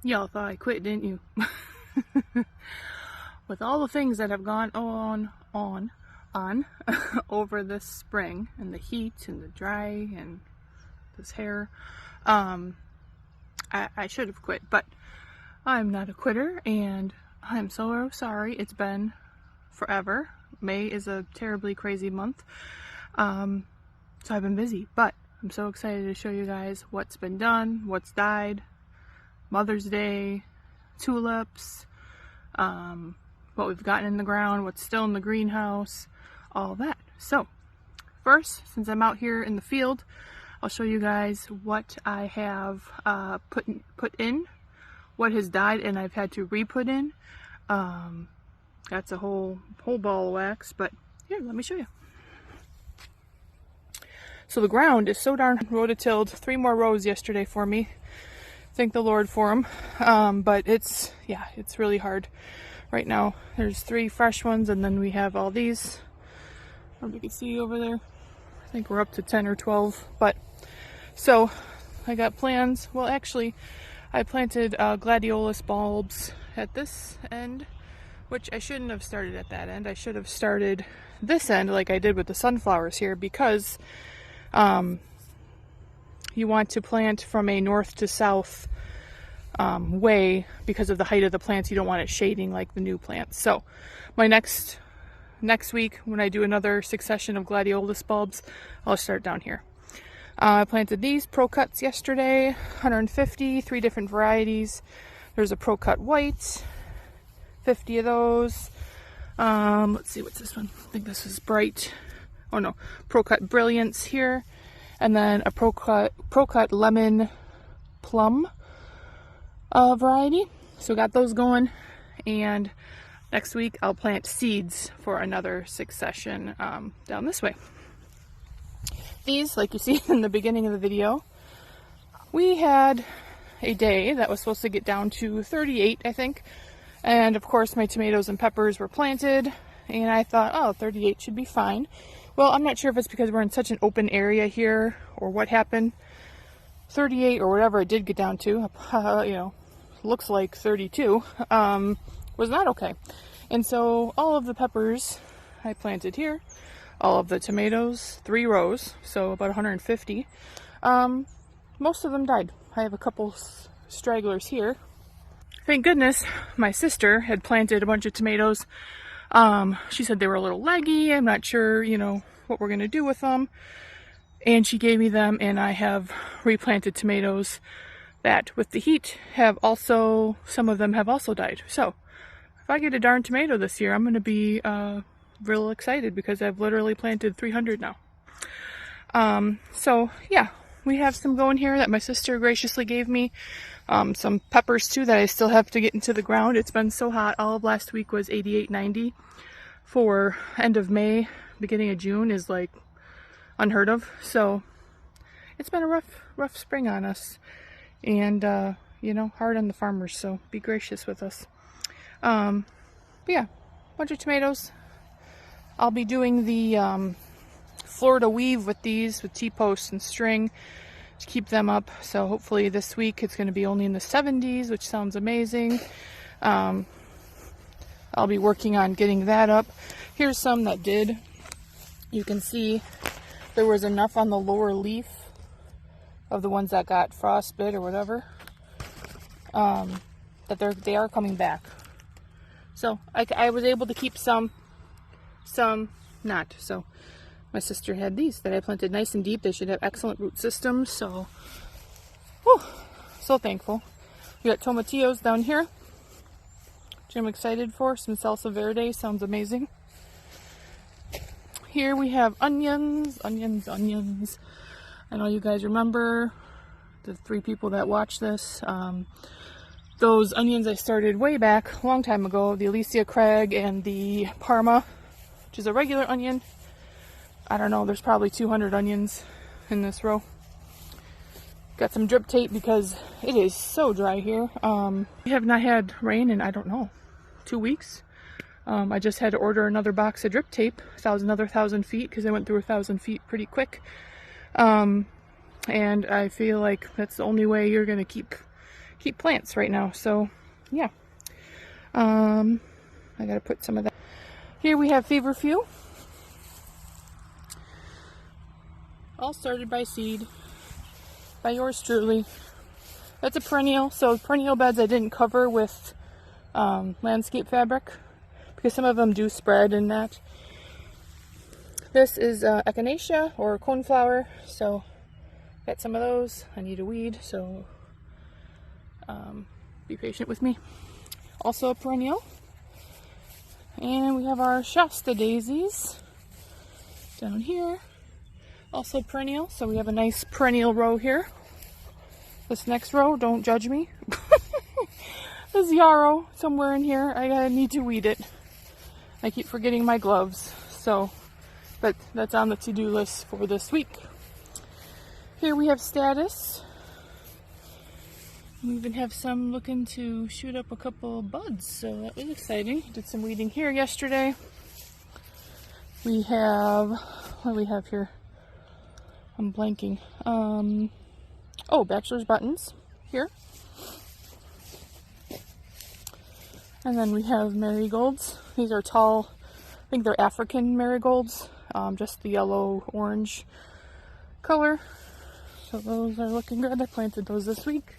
Y'all thought I quit, didn't you? With all the things that have gone on over this spring, and the heat and the dry and this hair, I should have quit, but I'm not a quitter, and I'm so sorry. It's been forever. May is a terribly crazy month, so I've been busy, but I'm so excited to show you guys what's been done, what's died, Mother's Day, tulips, what we've gotten in the ground, what's still in the greenhouse, all that. So first, since I'm out here in the field, I'll show you guys what I have put in, what has died and I've had to re-put in. That's a whole ball of wax, but here, let me show you. So the ground is so darn rototilled. 3 more rows yesterday for me. Thank the Lord for them. But it's really hard right now. There's 3 fresh ones, and then we have all these. I don't know if you can see over there. I think we're up to 10 or 12. But so I got plans. Well, actually, I planted gladiolus bulbs at this end, which I shouldn't have started at that end. I should have started this end like I did with the sunflowers here, because you want to plant from a north to south way because of the height of the plants. You don't want it shading like the new plants. So my next week, when I do another succession of gladiolus bulbs, I'll start down here. I planted these Pro Cuts yesterday, 150, 3 different varieties. There's a Pro Cut White, 50 of those. Let's see, what's this one? I think this is Bright. Oh no, Pro Cut Brilliance here. And then a Pro Cut Lemon Plum variety. So got those going. And next week I'll plant seeds for another succession down this way. These, like you see in the beginning of the video, we had a day that was supposed to get down to 38, I think. And of course my tomatoes and peppers were planted, and I thought, oh, 38 should be fine. Well, I'm not sure if it's because we're in such an open area here or what happened. 38 or whatever it did get down to, looks like 32, was not okay. And so all of the peppers I planted here, all of the tomatoes, 3 rows, so about 150, most of them died. I have a couple stragglers here. Thank goodness my sister had planted a bunch of tomatoes. She said they were a little leggy. I'm not sure, what we're going to do with them. And she gave me them, and I have replanted tomatoes that, with the heat, some of them have also died. So if I get a darn tomato this year, I'm going to be real excited, because I've literally planted 300 now. So yeah, we have some going here that my sister graciously gave me. Some peppers too that I still have to get into the ground. It's been so hot. All of last week was 88, 90. For end of May, beginning of June is like unheard of. So it's been a rough spring on us, and hard on the farmers. So be gracious with us. But yeah, bunch of tomatoes. I'll be doing the Florida weave with these, with T-posts and string, to keep them up. So hopefully this week it's going to be only in the 70s, which sounds amazing. I'll be working on getting that up. Here's some that did. You can see there was enough on the lower leaf of the ones that got frostbite or whatever, that they are coming back. So I was able to keep some not. So my sister had these that I planted nice and deep. They should have excellent root systems. So, so thankful. We got tomatillos down here, which I'm excited for. Some salsa verde, sounds amazing. Here we have onions. I know you guys remember, the 3 people that watch this. Those onions I started way back, a long time ago. The Alicia Craig and the Parma, which is a regular onion. I don't know, there's probably 200 onions in this row. Got some drip tape because it is so dry here. We have not had rain in, I don't know, 2 weeks. I just had to order another box of drip tape, another 1,000 feet, because I went through 1,000 feet pretty quick. And I feel like that's the only way you're going to keep keep plants right now. So yeah, I gotta put some of that. Here we have feverfew, all started by seed by yours truly. That's a perennial, so perennial beds I didn't cover with landscape fabric because some of them do spread in that. This is echinacea or coneflower, so got some of those. I need a weed, so be patient with me. Also a perennial. And we have our Shasta daisies down here. Also perennial, so we have a nice perennial row here. This next row, don't judge me. There's yarrow somewhere in here. I need to weed it. I keep forgetting my gloves, so but that's on the to-do list for this week. Here we have status. We even have some looking to shoot up a couple buds, so that was exciting. Did some weeding here yesterday. We have, what do we have here? I'm blanking. Oh, bachelor's buttons here. And then we have marigolds. These are tall, I think they're African marigolds, just the yellow-orange color. So those are looking good. I planted those this week.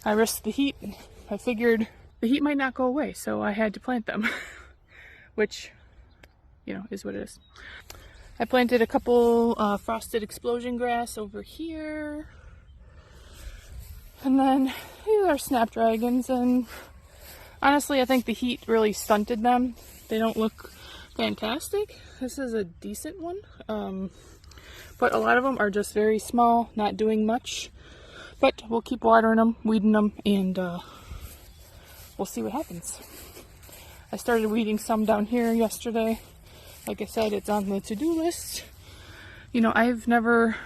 I risked the heat. I figured the heat might not go away, so I had to plant them, which, you know, is what it is. I planted a couple frosted explosion grass over here. And then these are snapdragons, and honestly, I think the heat really stunted them. They don't look fantastic. This is a decent one, but a lot of them are just very small, not doing much. But we'll keep watering them, weeding them, and we'll see what happens. I started weeding some down here yesterday. Like I said, it's on the to-do list. You know, I've never...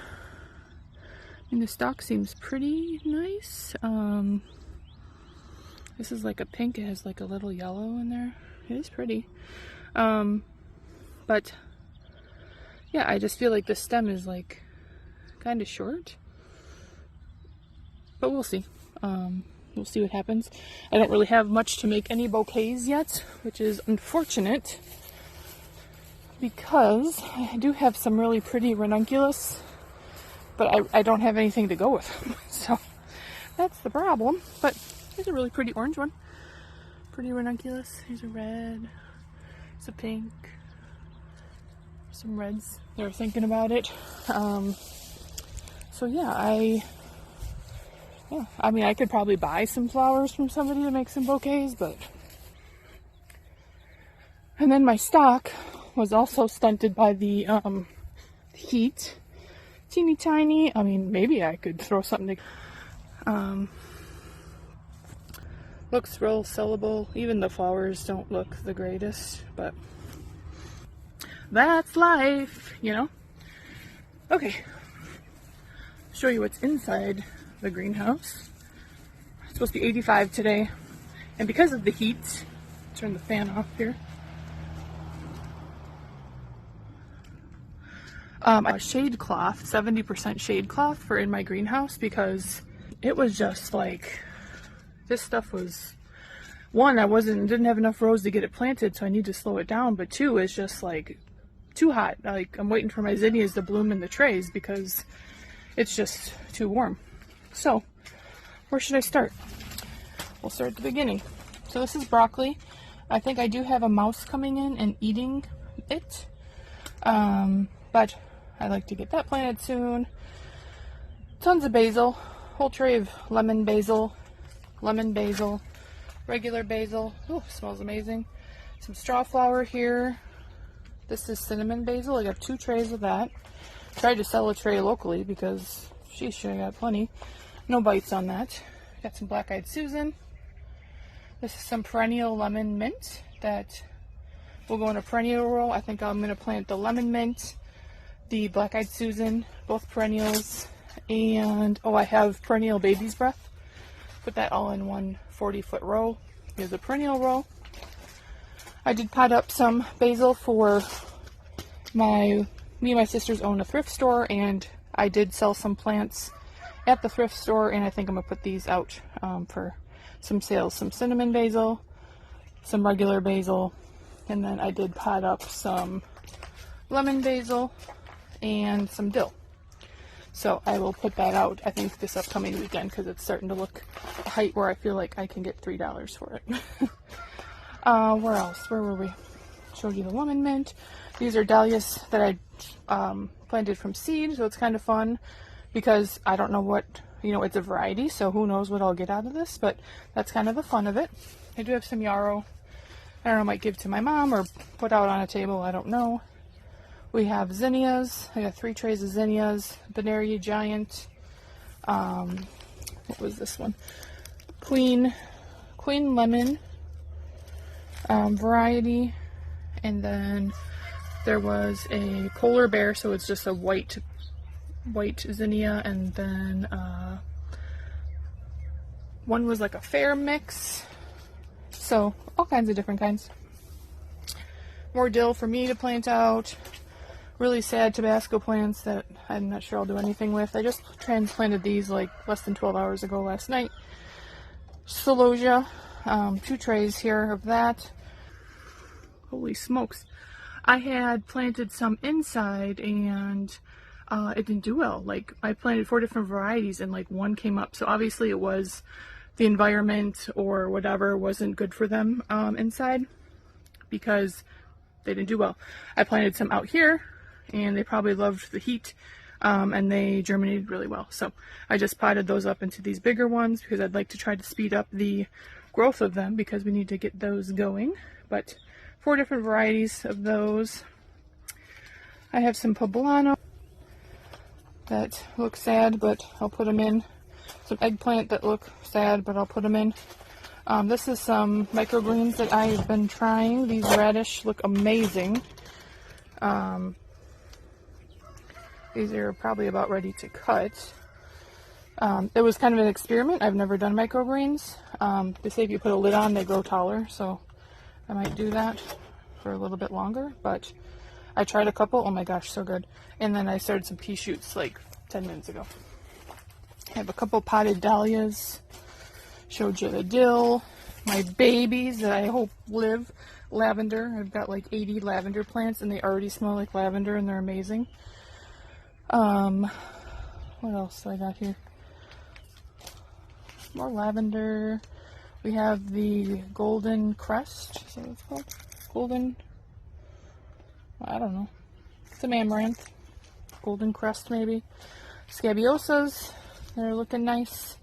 And the stock seems pretty nice. This is like a pink. It has like a little yellow in there. It is pretty. But yeah, I just feel like the stem is like kind of short. But we'll see. We'll see what happens. I don't really have much to make any bouquets yet, which is unfortunate because I do have some really pretty ranunculus, but I don't have anything to go with them. So that's the problem. But here's a really pretty orange one. Pretty ranunculus. Here's a red. It's a pink. Some reds. They're thinking about it. So yeah, I mean, I could probably buy some flowers from somebody to make some bouquets, but... And then my stock was also stunted by the heat. Teeny tiny. I mean, maybe I could throw something to... looks real sellable. Even the flowers don't look the greatest, but... that's life, you know? Okay. Show you what's inside the greenhouse. It's supposed to be 85 today, and because of the heat, turn the fan off here. A shade cloth, 70% shade cloth for in my greenhouse, because it was just like, this stuff was, one, didn't have enough rows to get it planted, so I need to slow it down, but two, it's just like too hot. Like, I'm waiting for my zinnias to bloom in the trays because it's just too warm. So, where should I start? We'll start at the beginning. So this is broccoli. I think I do have a mouse coming in and eating it. But I'd like to get that planted soon. Tons of basil. Whole tray of lemon basil, regular basil. Oh, smells amazing. Some straw flower here. This is cinnamon basil. I got 2 trays of that. Tried to sell a tray locally because sheesh, I got plenty. No bites on that. Got some black-eyed Susan. This is some perennial lemon mint that will go in a perennial row. I think I'm going to plant the lemon mint, the black-eyed Susan, both perennials, and I have perennial baby's breath. Put that all in one 40-foot row. Here's a perennial row. I did pot up some basil for me and my sisters own a thrift store, and I did sell some plants at the thrift store, and I think I'm going to put these out for some sales, some cinnamon basil, some regular basil, and then I did pot up some lemon basil and some dill. So I will put that out, I think, this upcoming weekend, because it's starting to look a height where I feel like I can get $3 for it. Where else? Where were we? Showed you the lemon mint. These are dahlias that I planted from seed, so it's kind of fun because I don't know what, it's a variety, so who knows what I'll get out of this, but that's kind of the fun of it. I do have some yarrow. I don't know, I might give to my mom or put out on a table, I don't know. We have zinnias. I got 3 trays of zinnias. Benaria Giant. What was this one? Queen Lemon variety. And then there was a polar bear, so it's just a white zinnia, and then one was like a fair mix. So all kinds of different kinds. More dill for me to plant out. Really sad Tabasco plants that I'm not sure I'll do anything with. I just transplanted these like less than 12 hours ago last night. Celosia, 2 trays here of that. Holy smokes. I had planted some inside and it didn't do well. Like, I planted 4 different varieties and like 1 came up. So obviously it was the environment or whatever wasn't good for them inside, because they didn't do well. I planted some out here and they probably loved the heat, and they germinated really well. So I just potted those up into these bigger ones because I'd like to try to speed up the growth of them, because we need to get those going. But 4 different varieties of those. I have some poblano that look sad, but I'll put them in. Some eggplant that look sad, but I'll put them in. This is some microgreens that I've been trying. These radish look amazing. These are probably about ready to cut. It was kind of an experiment. I've never done microgreens. They say if you put a lid on, they grow taller, so I might do that for a little bit longer. But I tried a couple. Oh my gosh, so good. And then I started some pea shoots like 10 minutes ago. I have a couple potted dahlias. Showed you the dill. My babies that I hope live. Lavender. I've got like 80 lavender plants and they already smell like lavender and they're amazing. What else do I got here? More lavender. We have the golden crest. Is that what it's called? Golden, I don't know. Some amaranth. Golden crest maybe. Scabiosas. They're looking nice.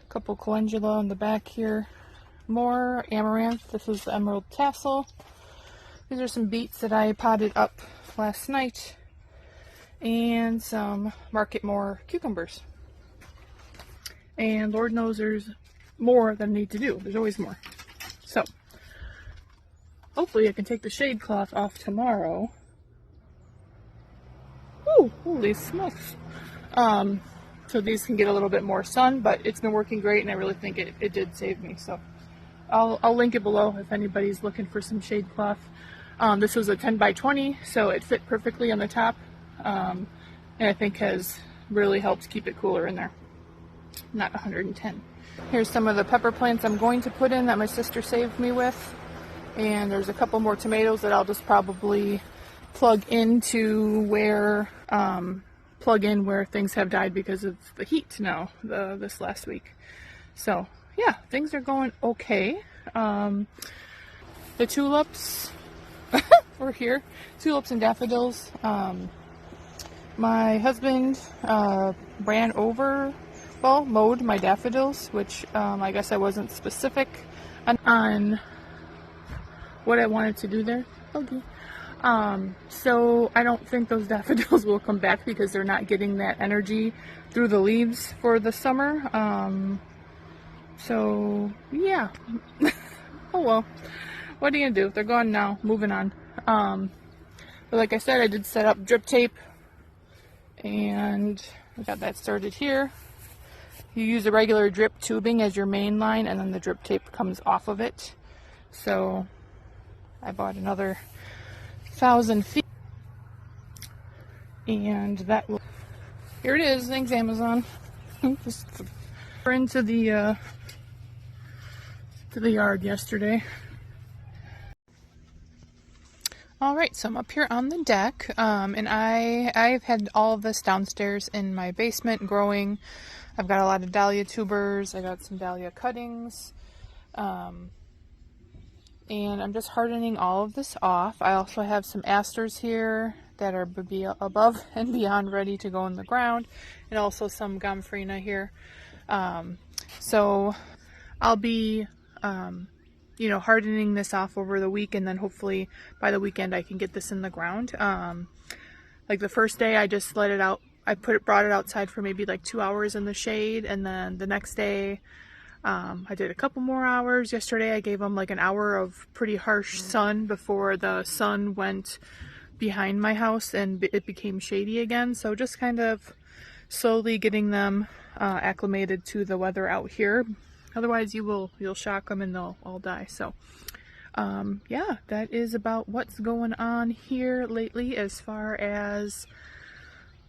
A couple calendula in the back here. More amaranth. This is the emerald tassel. These are some beets that I potted up last night. And some Market More cucumbers. And Lord knows there's more that I need to do. There's always more. So, hopefully I can take the shade cloth off tomorrow. Ooh, holy smokes. So these can get a little bit more sun, but it's been working great and I really think it did save me. So I'll link it below if anybody's looking for some shade cloth. This was a 10 by 20, so it fit perfectly on the top. And I think has really helped keep it cooler in there. Not 110. Here's some of the pepper plants I'm going to put in that my sister saved me with. And there's a couple more tomatoes that I'll just probably plug into where things have died because of the heat now this last week. So yeah, things are going okay. The tulips were here. Tulips and daffodils. My husband mowed my daffodils, which I guess I wasn't specific on what I wanted to do there. Okay. So I don't think those daffodils will come back because they're not getting that energy through the leaves for the summer. So yeah. Oh well. What are you gonna do? They're gone now. Moving on. But like I said, I did set up drip tape. And we got that started here. You use a regular drip tubing as your main line, and then the drip tape comes off of it. So I bought another 1,000 feet. And that will, here it is, thanks Amazon. Just we're into the to the yard yesterday. Alright, so I'm up here on the deck, and I've had all of this downstairs in my basement growing. I've got a lot of dahlia tubers, I got some dahlia cuttings, and I'm just hardening all of this off. I also have some asters here that are above and beyond ready to go in the ground, and also some gomphrena here. So I'll be hardening this off over the week, and then hopefully by the weekend I can get this in the ground. Like the first day I just let it out. I brought it outside for maybe like 2 hours in the shade, and then the next day I did a couple more hours. Yesterday I gave them like an hour of pretty harsh sun before the sun went behind my house and it became shady again. So just kind of slowly getting them acclimated to the weather out here. Otherwise you'll shock them and they'll all die. So yeah, that is about what's going on here lately as far as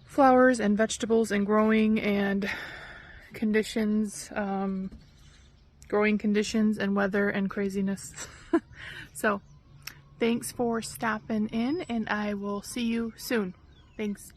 flowers and vegetables and growing and conditions, growing conditions and weather and craziness. So thanks for stopping in, and I will see you soon. Thanks, bye.